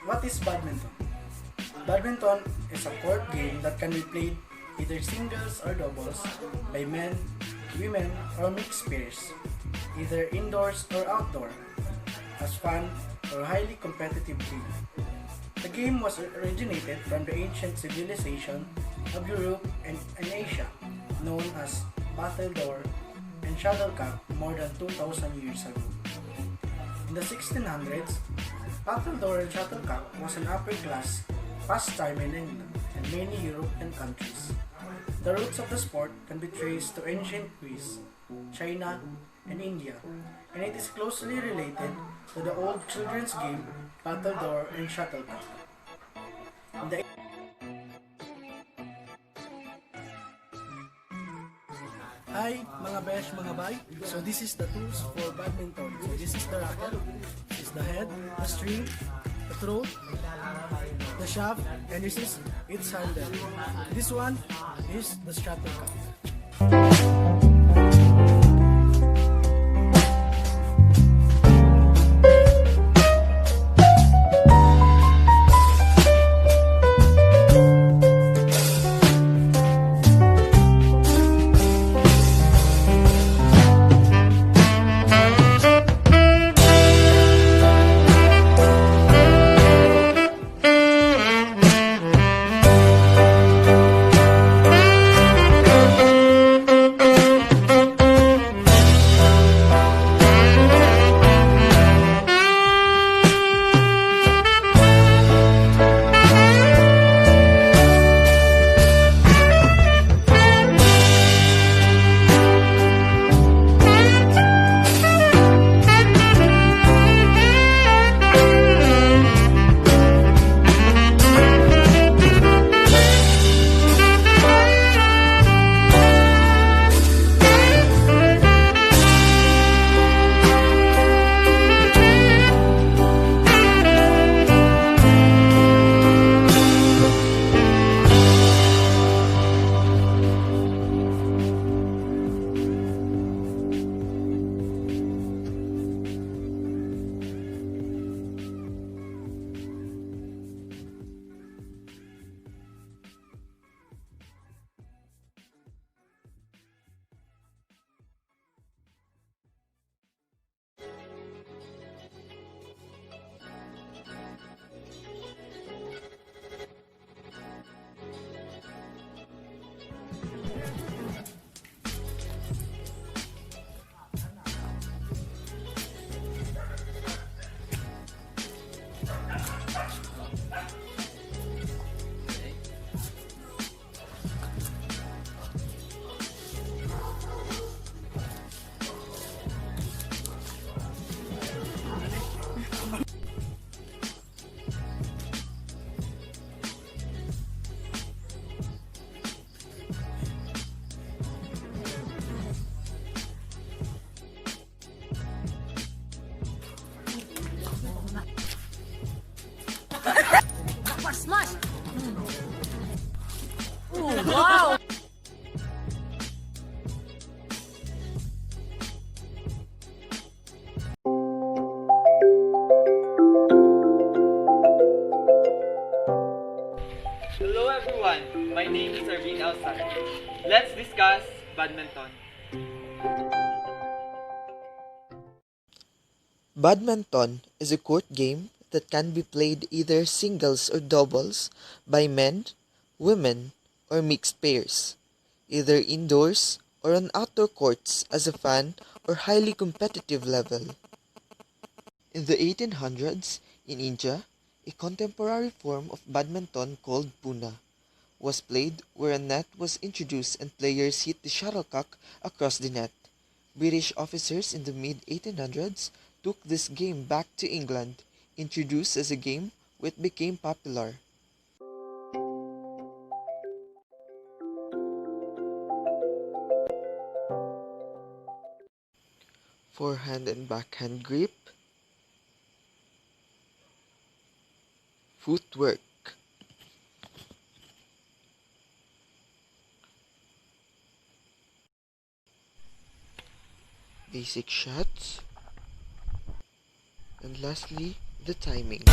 What is badminton? Badminton is a court game that can be played either singles or doubles by men, women, or mixed pairs, either indoors or outdoor, as fun or highly competitive game. The game was originated from the ancient civilization of Europe and Asia, known as battledore and shuttlecock more than 2,000 years ago. In the 1600s, battledore and shuttlecock was an upper-class pastime in England and many European countries. The roots of the sport can be traced to ancient Greece, China, and India, and it is closely related to the old children's game battledore and shuttlecock. In the Hi mga besh, mga bay. So this is the tools for badminton. So this is the racket, this is the head, the string, the throat, the shaft, and this is its handle. This one is the shuttlecock. Smash! Ooh, wow! Hello everyone, my name is Arvin Elsar. Let's discuss badminton. Badminton is a court game that can be played either singles or doubles by men, women, or mixed pairs, either indoors or on outdoor courts as a fun or highly competitive level. In the 1800s, in India, a contemporary form of badminton called Puna was played where a net was introduced and players hit the shuttlecock across the net. British officers in the mid-1800s took this game back to England, introduced as a game which became popular. Forehand and backhand grip, footwork, basic shots, and lastly, the timing.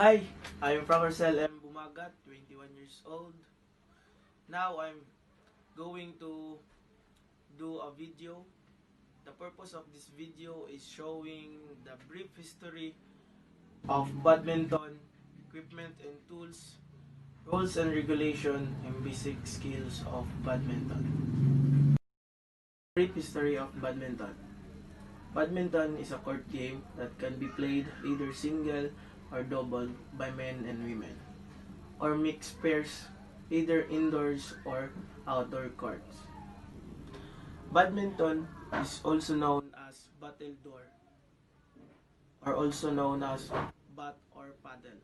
Hi, I'm Framarcel M. Bumagat, 21 years old. Now I'm going to do a video. The purpose of this video is showing the brief history of badminton, equipment and tools, rules and regulation, and basic skills of badminton. Brief history of badminton. Badminton is a court game that can be played either single or double by men and women, or mixed pairs, either indoors or outdoor courts. Badminton is also known as battledore, or also known as bat or paddle.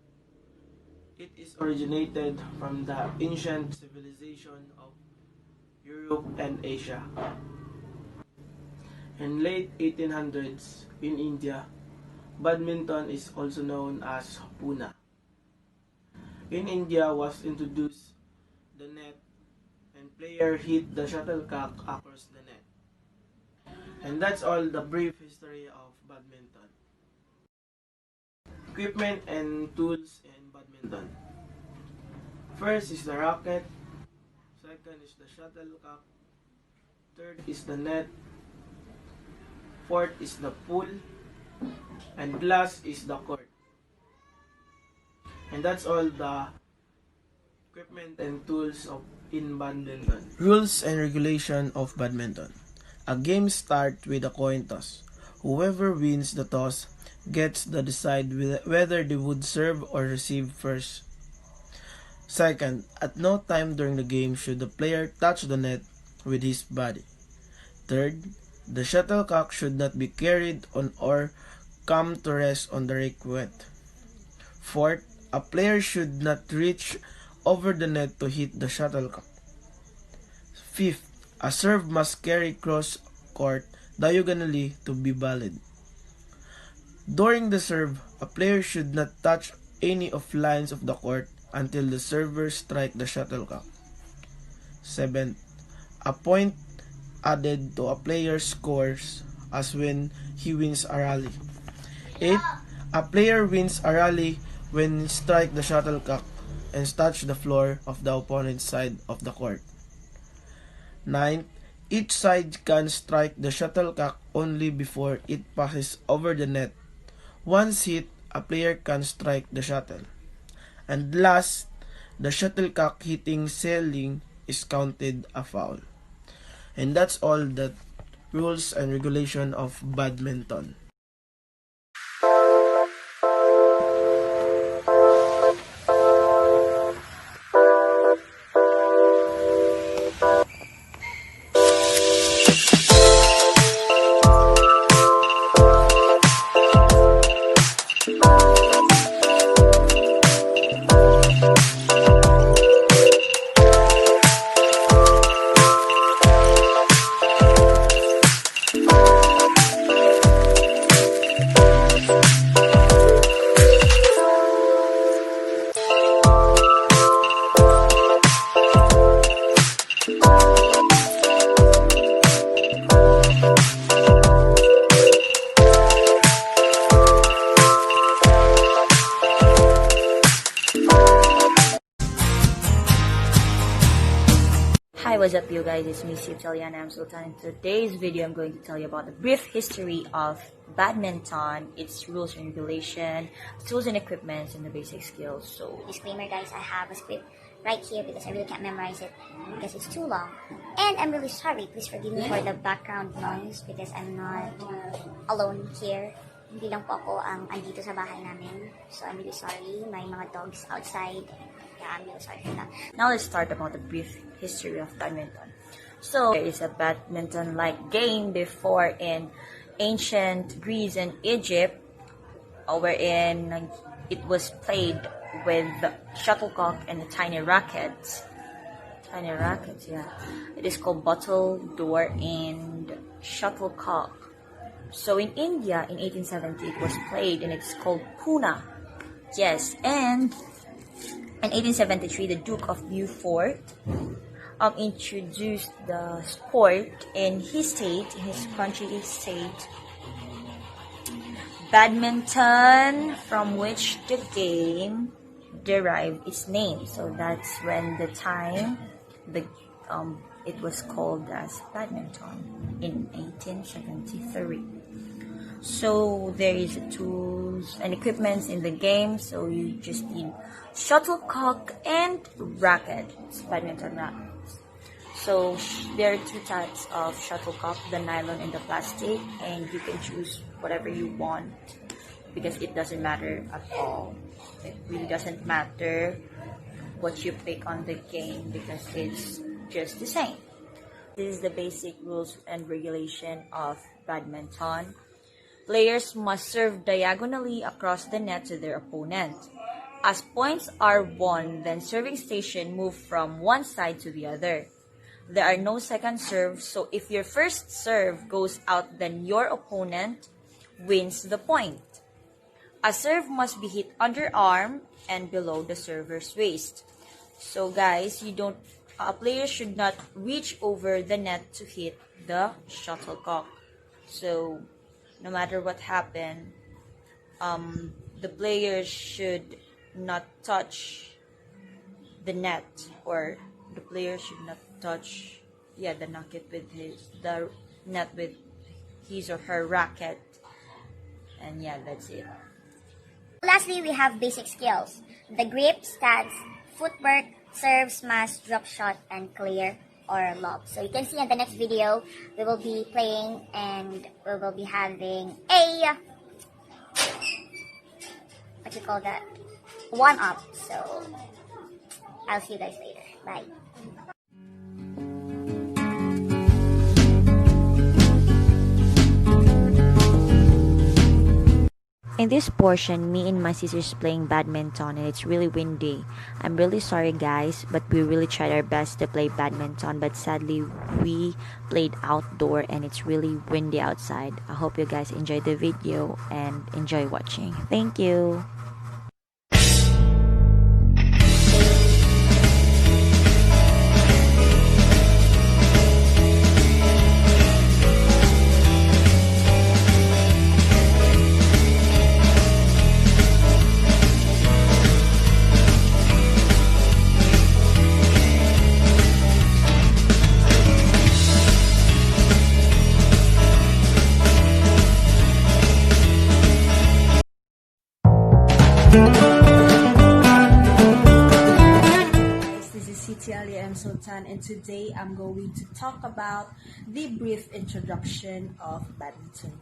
It is originated from the ancient civilization of Europe and Asia. In late 1800s in India, badminton is also known as Puna. In India was introduced the net and player hit the shuttlecock across the net. And that's all the brief history of badminton. Equipment and tools in badminton. First is the racket, second is the shuttlecock, third is the net, fourth is the pool, and last is the court. And that's all the equipment and tools of in badminton. Rules and regulation of badminton. A game starts with a coin toss. Whoever wins the toss gets to decide whether they would serve or receive first. Second, at no time during the game should the player touch the net with his body. Third, the shuttlecock should not be carried on or come to rest on the racket. Fourth, a player should not reach over the net to hit the shuttlecock. Fifth, a serve must carry cross court diagonally to be valid. During the serve, a player should not touch any of lines of the court until the server strike the shuttlecock. Seventh, a point added to a player's scores as when he wins a rally. 8. A player wins a rally when strike the shuttlecock and touch the floor of the opponent's side of the court. 9. Each side can strike the shuttlecock only before it passes over the net. Once hit, a player can strike the shuttle. And last, the shuttlecock hitting ceiling is counted a foul. And that's all the rules and regulation of badminton. Hi, what's up you guys? It's me, Sif Taliana. I'm Sultan. In today's video, I'm going to tell you about the brief history of badminton, its rules and regulation, tools and equipments, and the basic skills. So, Disclaimer guys, I have a script right here because I really can't memorize it because it's too long. And I'm really sorry, please forgive me for the background noise because I'm not alone here. Hindi lang po ako ang andito sa bahay namin. So I'm really sorry. May mga dogs outside. Yeah, I'm really sorry for that. now let's start about the brief history of badminton. So, there is a badminton-like game before in ancient Greece and Egypt, wherein it was played with shuttlecock and tiny rackets. Tiny rackets, yeah. It is called bottle, door, and shuttlecock. So in India, in 1870, it was played and it's called Pune. Yes, and in 1873, the Duke of Beaufort introduced the sport in his state, in his country state, badminton, from which the game derived its name. So that's when the time it was called as badminton in 1873. So there is tools and equipments in the game. So you just need shuttlecock and rackets, badminton rackets. So there are two types of shuttlecock, the nylon and the plastic, and you can choose whatever you want because it doesn't matter at all. It really doesn't matter what you pick on the game because it's just the same. This is the basic rules and regulation of badminton. Players must serve diagonally across the net to their opponent. As points are won, then serving station move from one side to the other. There are no second serves, so if your first serve goes out, then your opponent wins the point. A serve must be hit underarm and below the server's waist. So guys, a player should not reach over the net to hit the shuttlecock. So no matter what happened, the player should not touch the net, or the player should not touch the net with his or her racket. And yeah, that's it. Lastly, we have basic skills. The grip, stance, footwork, serve, smash, drop shot, and clear or lob. So you can see in the next video, we will be playing and we will be having a, what you call that, one-up. So I'll see you guys later. Bye. In this portion, me and my sister's playing badminton and it's really windy. I'm really sorry guys, but we really tried our best to play badminton, but sadly we played outdoor and it's really windy outside. I hope you guys enjoyed the video and enjoy watching. Thank you. Sultan, and today I'm going to talk about the brief introduction of badminton.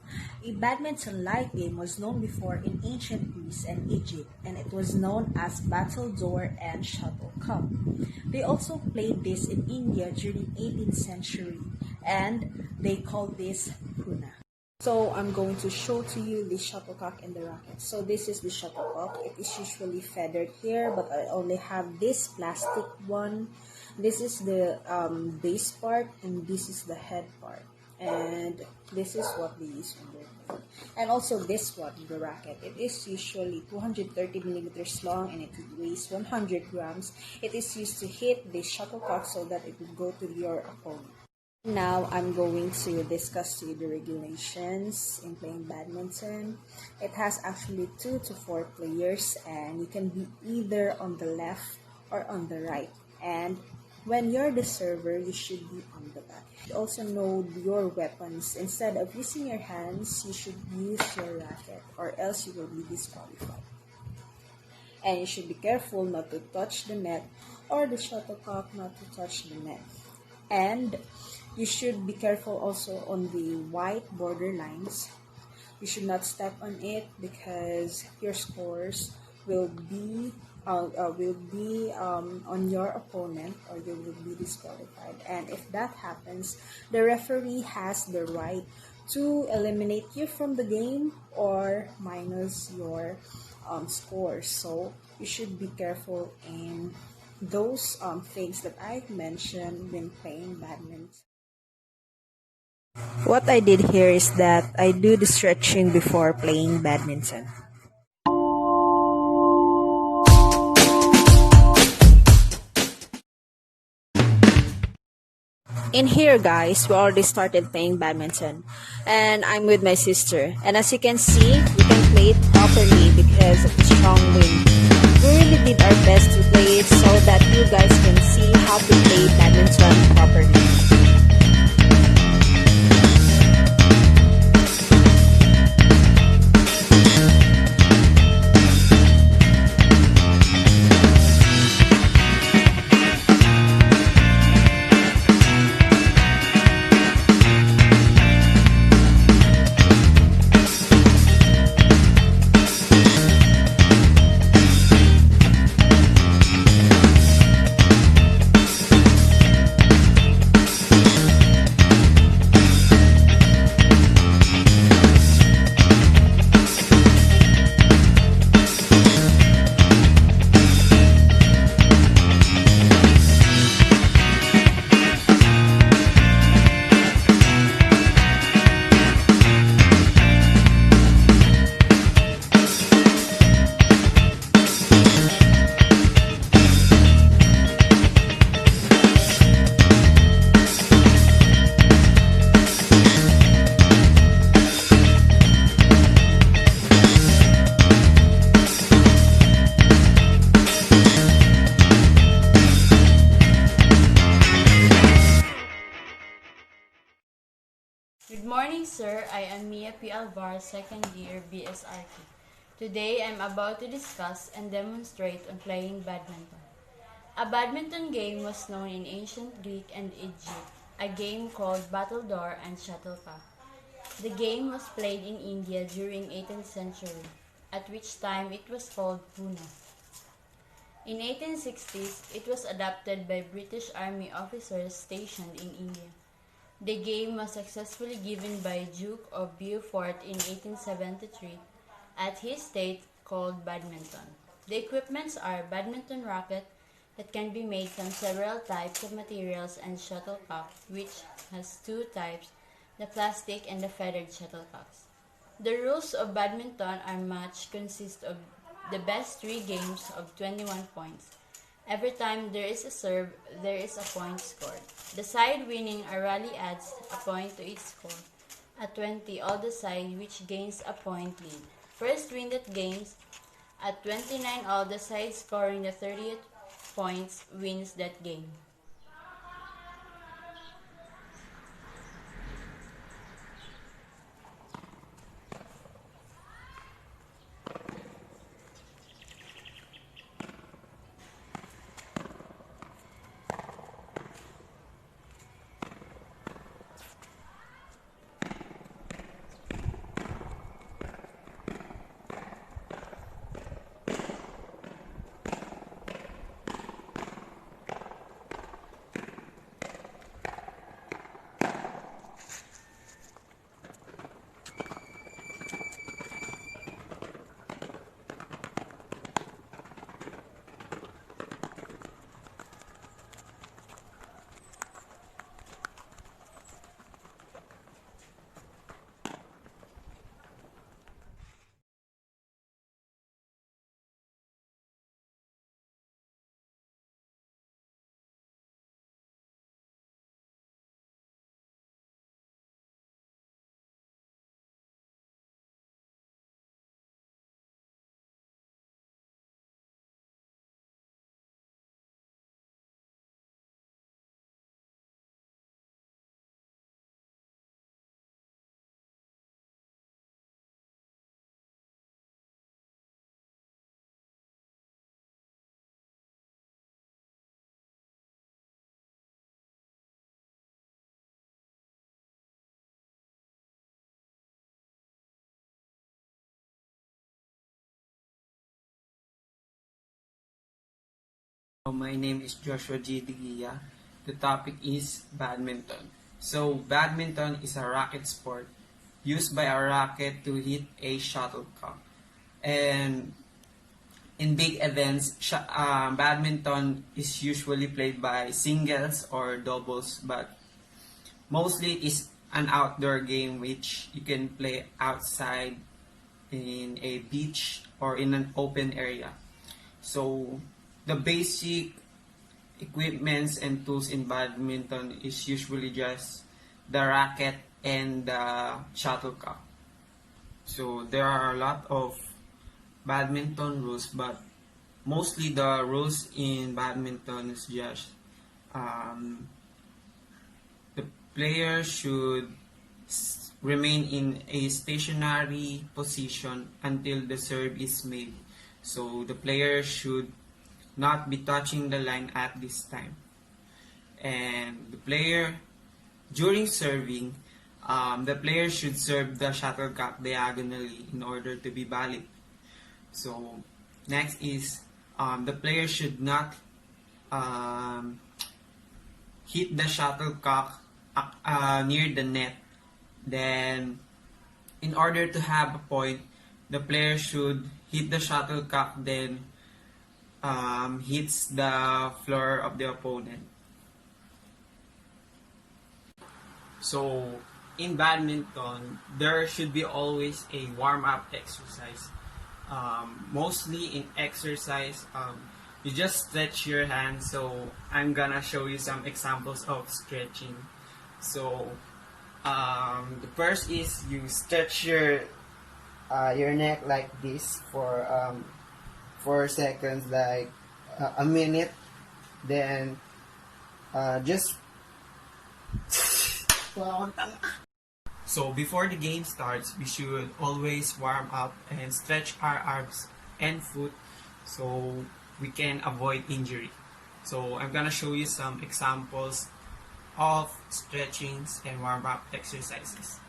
A badminton-like game was known before in ancient Greece and Egypt, and it was known as battledore and shuttlecock. They also played this in India during 18th century, and they called this puna. So I'm going to show to you the shuttlecock and the racket. So this is the shuttlecock. It is usually feathered here, but I only have this plastic one. This is the base part, and this is the head part. And this is what they use on their play. And also this one, the racket. It is usually 230 millimeters long, and it weighs 100 grams. It is used to hit the shuttlecock so that it will go to your opponent. Now I'm going to discuss to you the regulations in playing badminton. It has actually 2 to 4 players, and you can be either on the left or on the right. And when you're the server, you should be on the back. You also know your weapons. Instead of using your hands, you should use your racket, or else you will be disqualified. And you should be careful not to touch the net, or the shuttlecock not to touch the net. And you should be careful also on the white border lines. You should not step on it because your scores will be on your opponent, or you will be disqualified. And if that happens, the referee has the right to eliminate you from the game or minus your scores. So you should be careful in those things that I've mentioned when playing badminton. What I did here is that I do the stretching before playing badminton. In here, guys, we already started playing badminton, and I'm with my sister. And as you can see, we can play it properly because of the strong wind. We really did our best to play it so that you guys can see how to play badminton properly. Good morning, sir. I am Mia P. Alvar, second year BSRT. Today, I'm about to discuss and demonstrate on playing badminton. A badminton game was known in ancient Greek and Egypt, a game called battledore and shuttlecock. The game was played in India during 18th century, at which time it was called puna. In 1860s, it was adopted by British Army officers stationed in India. The game was successfully given by Duke of Beaufort in 1873 at his state called badminton. The equipments are badminton racket that can be made from several types of materials and shuttlecock, which has 2 types, the plastic and the feathered shuttlecocks. The rules of badminton are match consist of the best 3 games of 21 points. Every time there is a serve, there is a point scored. The side winning a rally adds a point to its score. At 20, all the side which gains a point lead. First win that games. At 29, all the sides scoring the 30th points wins that game. My name is Joshua G. Digia. The topic is badminton. So, badminton is a racket sport used by a racket to hit a shuttlecock. And in big events, badminton is usually played by singles or doubles, but mostly it is an outdoor game which you can play outside in a beach or in an open area. So, the basic equipments and tools in badminton is usually just the racket and the shuttlecock. So there are a lot of badminton rules, but mostly the rules in badminton is just the player should remain in a stationary position until the serve is made. So the player should not be touching the line at this time. And the player, during serving, the player should serve the shuttlecock diagonally in order to be valid. So next is the player should not hit the shuttlecock near the net. Then, in order to have a point, the player should hit the shuttlecock, then hits the floor of the opponent. So, in badminton, there should be always a warm-up exercise. Mostly in exercise, you just stretch your hands. So, I'm gonna show you some examples of stretching. So, the first is you stretch your neck like this for 4 seconds, like a minute. Then just so before the game starts, we should always warm up and stretch our arms and foot so we can avoid injury. So I'm gonna show you some examples of stretchings and warm-up exercises.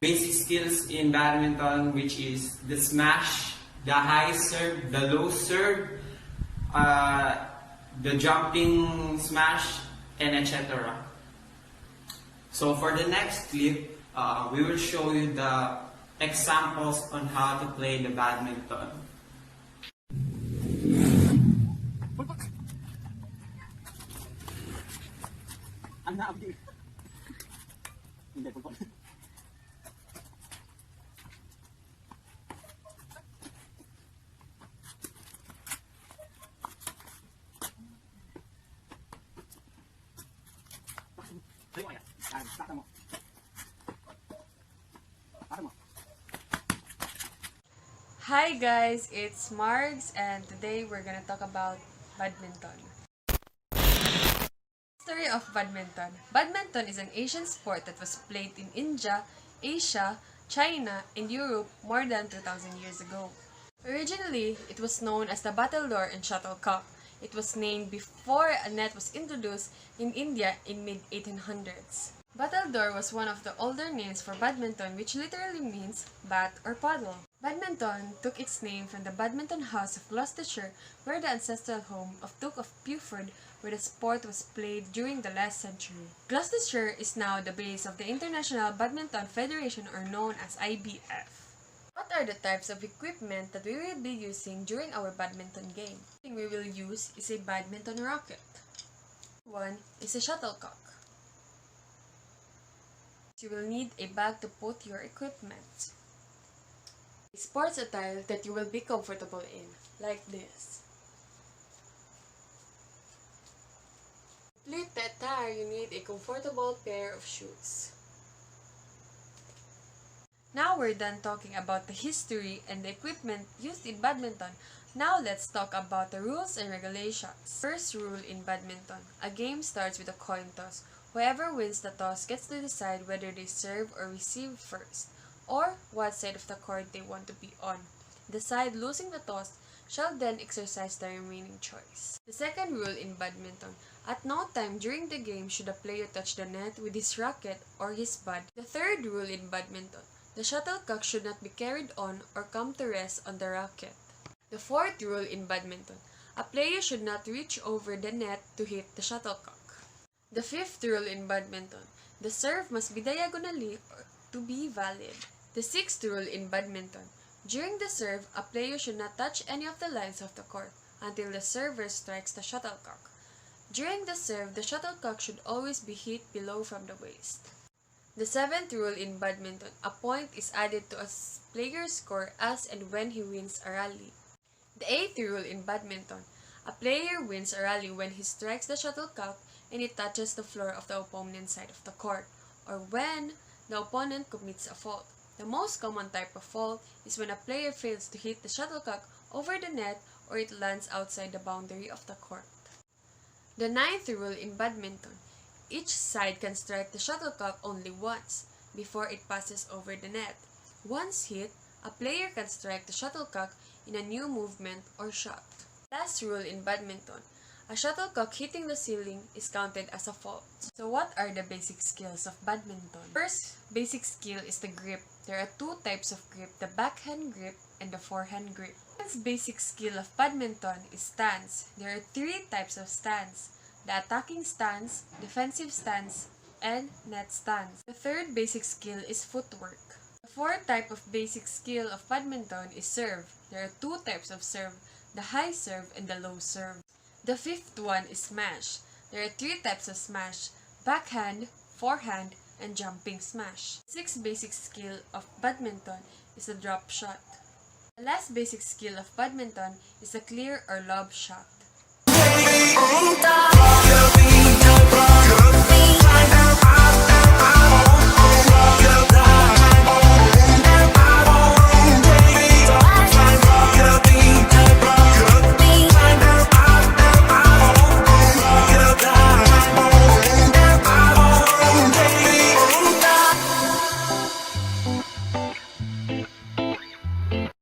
Basic skills in badminton, which is the smash, the high serve, the low serve, the jumping smash, and etc. So for the next clip, we will show you the examples on how to play the badminton. Hi guys, it's Margs and today we're gonna talk about badminton. History of badminton. Badminton is an Asian sport that was played in India, Asia, China, and Europe more than 2,000 years ago. Originally, it was known as the battledore and shuttlecock. It was named before a net was introduced in India in mid-1800s. Battledore was one of the older names for badminton, which literally means bat or paddle. Badminton took its name from the Badminton House of Gloucestershire, where the ancestral home of Duke of Beaufort, where the sport was played during the last century. Gloucestershire is now the base of the International Badminton Federation, or known as IBF. What are the types of equipment that we will be using during our badminton game? The thing we will use is a badminton racket. One is a shuttlecock. You will need a bag to put your equipment. A sports attire that you will be comfortable in, like this. To complete the attire, you need a comfortable pair of shoes. Now we're done talking about the history and the equipment used in badminton. Now let's talk about the rules and regulations. First rule in badminton: a game starts with a coin toss. Whoever wins the toss gets to decide whether they serve or receive first, or what side of the court they want to be on. The side losing the toss shall then exercise the remaining choice. The second rule in badminton: at no time during the game should a player touch the net with his racket or his body. The third rule in badminton: the shuttlecock should not be carried on or come to rest on the racket. The fourth rule in badminton: a player should not reach over the net to hit the shuttlecock. The fifth rule in badminton: the serve must be diagonally to be valid. The sixth rule in badminton: during the serve, a player should not touch any of the lines of the court until the server strikes the shuttlecock. During the serve, the shuttlecock should always be hit below from the waist. The seventh rule in badminton: a point is added to a player's score as and when he wins a rally. The eighth rule in badminton: a player wins a rally when he strikes the shuttlecock and it touches the floor of the opponent's side of the court, or when the opponent commits a fault. The most common type of fault is when a player fails to hit the shuttlecock over the net or it lands outside the boundary of the court. The ninth rule in badminton: each side can strike the shuttlecock only once before it passes over the net. Once hit, a player can strike the shuttlecock in a new movement or shot. Last rule in badminton: a shuttlecock hitting the ceiling is counted as a fault. So what are the basic skills of badminton? First basic skill is the grip. There are two types of grip: the backhand grip and the forehand grip. Next basic skill of badminton is stance. There are three types of stance: the attacking stance, defensive stance, and net stance. The third basic skill is footwork. The fourth type of basic skill of badminton is serve. There are two types of serve: the high serve and the low serve. The fifth one is smash. There are three types of smash: backhand, forehand, and jumping smash. The sixth basic skill of badminton is the drop shot. The last basic skill of badminton is the clear or lob shot.